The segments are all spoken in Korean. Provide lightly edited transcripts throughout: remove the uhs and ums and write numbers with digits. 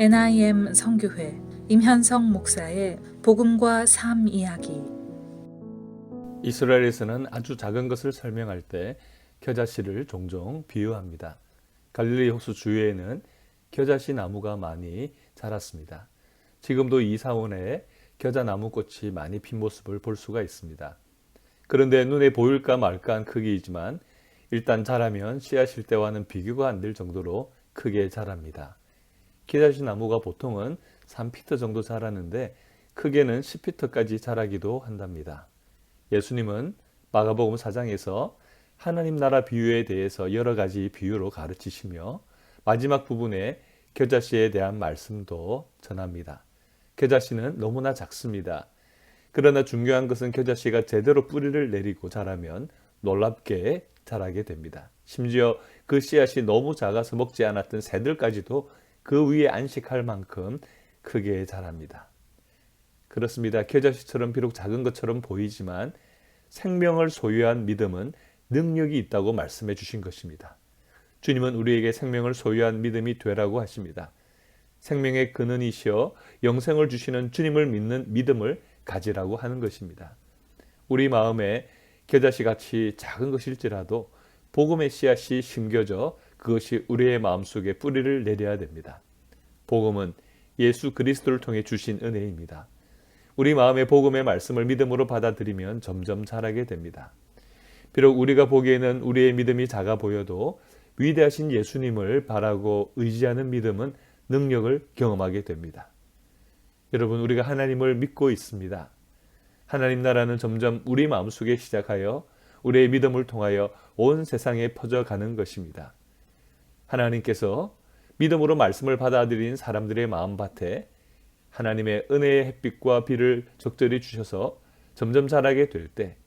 NIM 선교회 임현성 목사의 복음과 삶 이야기. 이스라엘에서는 아주 작은 것을 설명할 때 겨자씨를 종종 비유합니다. 갈릴리 호수 주위에는 겨자씨 나무가 많이 자랐습니다. 지금도 이 사원에 겨자나무 꽃이 많이 핀 모습을 볼 수가 있습니다. 그런데 눈에 보일까 말까한 크기이지만 일단 자라면 씨앗일 때와는 비교가 안 될 정도로 크게 자랍니다. 겨자씨 나무가 보통은 3피트 정도 자라는데 크게는 10피트까지 자라기도 한답니다. 예수님은 마가복음 4장에서 하나님 나라 비유에 대해서 여러 가지 비유로 가르치시며 마지막 부분에 겨자씨에 대한 말씀도 전합니다. 겨자씨는 너무나 작습니다. 그러나 중요한 것은 겨자씨가 제대로 뿌리를 내리고 자라면 놀랍게 자라게 됩니다. 심지어 그 씨앗이 너무 작아서 먹지 않았던 새들까지도 그 위에 안식할 만큼 크게 자랍니다. 그렇습니다. 겨자씨처럼 비록 작은 것처럼 보이지만 생명을 소유한 믿음은 능력이 있다고 말씀해 주신 것입니다. 주님은 우리에게 생명을 소유한 믿음이 되라고 하십니다. 생명의 근원이시여 영생을 주시는 주님을 믿는 믿음을 가지라고 하는 것입니다. 우리 마음에 겨자씨같이 작은 것일지라도 복음의 씨앗이 심겨져 그것이 우리의 마음속에 뿌리를 내려야 됩니다. 복음은 예수 그리스도를 통해 주신 은혜입니다. 우리 마음에 복음의 말씀을 믿음으로 받아들이면 점점 자라게 됩니다. 비록 우리가 보기에는 우리의 믿음이 작아 보여도 위대하신 예수님을 바라고 의지하는 믿음은 능력을 경험하게 됩니다. 여러분, 우리가 하나님을 믿고 있습니다. 하나님 나라는 점점 우리 마음속에 시작하여 우리의 믿음을 통하여 온 세상에 퍼져가는 것입니다. 하나님께서 믿음으로 말씀을 받아들인 사람들의 마음밭에 하나님의 은혜의 햇빛과 비를 적절히 주셔서 점점 자라게 될 때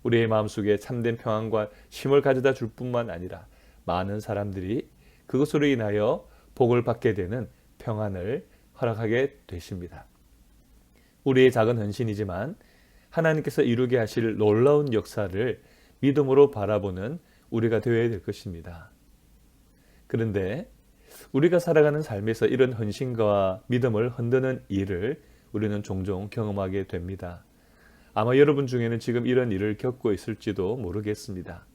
우리의 마음속에 참된 평안과 쉼을 가져다 줄 뿐만 아니라 많은 사람들이 그것으로 인하여 복을 받게 되는 평안을 허락하게 되십니다. 우리의 작은 헌신이지만 하나님께서 이루게 하실 놀라운 역사를 믿음으로 바라보는 우리가 되어야 될 것입니다. 그런데 우리가 살아가는 삶에서 이런 헌신과 믿음을 흔드는 일을 우리는 종종 경험하게 됩니다. 아마 여러분 중에는 지금 이런 일을 겪고 있을지도 모르겠습니다.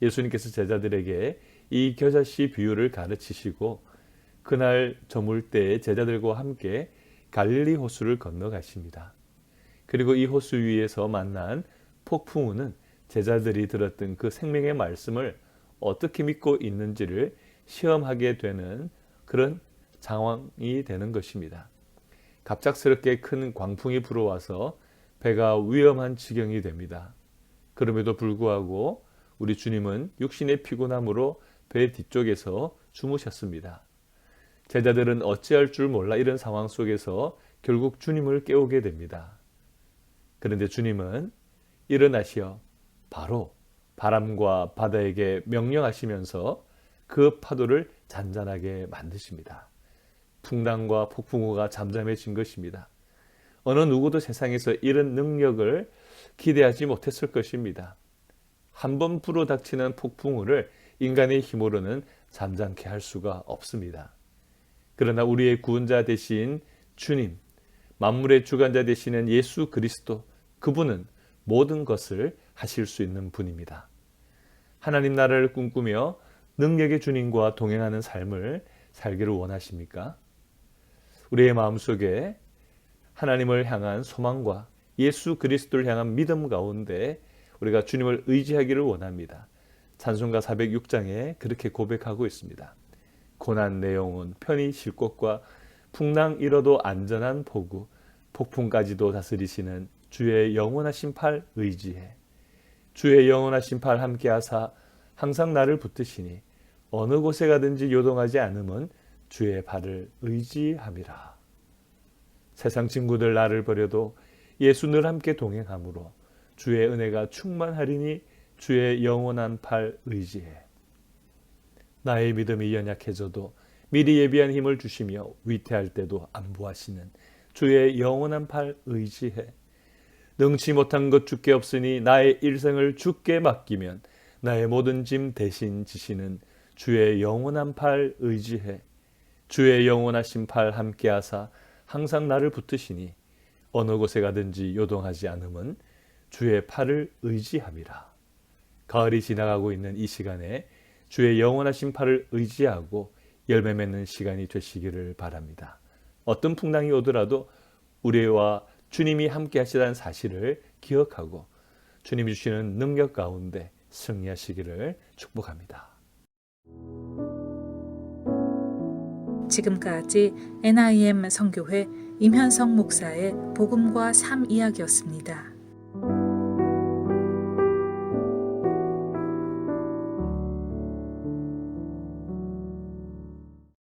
예수님께서 제자들에게 이 겨자씨 비유를 가르치시고 그날 저물 때 제자들과 함께 갈릴리 호수를 건너가십니다. 그리고 이 호수 위에서 만난 폭풍우는 제자들이 들었던 그 생명의 말씀을 어떻게 믿고 있는지를 시험하게 되는 그런 상황이 되는 것입니다. 갑작스럽게 큰 광풍이 불어와서 배가 위험한 지경이 됩니다. 그럼에도 불구하고 우리 주님은 육신의 피곤함으로 배 뒤쪽에서 주무셨습니다. 제자들은 어찌할 줄 몰라 이런 상황 속에서 결국 주님을 깨우게 됩니다. 그런데 주님은 일어나시어 바로 바람과 바다에게 명령하시면서 그 파도를 잔잔하게 만드십니다. 풍랑과 폭풍우가 잠잠해진 것입니다. 어느 누구도 세상에서 이런 능력을 기대하지 못했을 것입니다. 한번 불어닥치는 폭풍우를 인간의 힘으로는 잠잠케 할 수가 없습니다. 그러나 우리의 구원자 되신 주님, 만물의 주관자 되시는 예수 그리스도, 그분은 모든 것을 하실 수 있는 분입니다. 하나님 나라를 꿈꾸며 능력의 주님과 동행하는 삶을 살기를 원하십니까? 우리의 마음속에 하나님을 향한 소망과 예수 그리스도를 향한 믿음 가운데 우리가 주님을 의지하기를 원합니다. 찬송가 406장에 그렇게 고백하고 있습니다. 고난 내 영혼 편히 쉴 곳과 풍랑 일어도 안전한 포구, 폭풍까지도 다스리시는 주의 영원하신 팔 의지해. 주의 영원하신 팔 함께하사 항상 나를 붙드시니 어느 곳에 가든지 요동하지 않음은 주의 발을 의지함이라. 세상 친구들 나를 버려도 예수 늘 함께 동행함으로 주의 은혜가 충만하리니 주의 영원한 팔 의지해. 나의 믿음이 연약해져도 미리 예비한 힘을 주시며 위태할 때도 안보하시는 주의 영원한 팔 의지해. 능치 못한 것 주께 없으니 나의 일생을 주께 맡기면 나의 모든 짐 대신 지시는 주의 영원한 팔 의지해. 주의 영원하신 팔 함께하사 항상 나를 붙드시니 어느 곳에 가든지 요동하지 않음은 주의 팔을 의지함이라. 가을이 지나가고 있는 이 시간에 주의 영원하신 팔을 의지하고 열매 맺는 시간이 되시기를 바랍니다. 어떤 풍랑이 오더라도 우리와 주님이 함께 하시다는 사실을 기억하고 주님이 주시는 능력 가운데 승리하시기를 축복합니다. 지금까지 NIM 선교회 임현성 목사의 복음과 삶 이야기였습니다.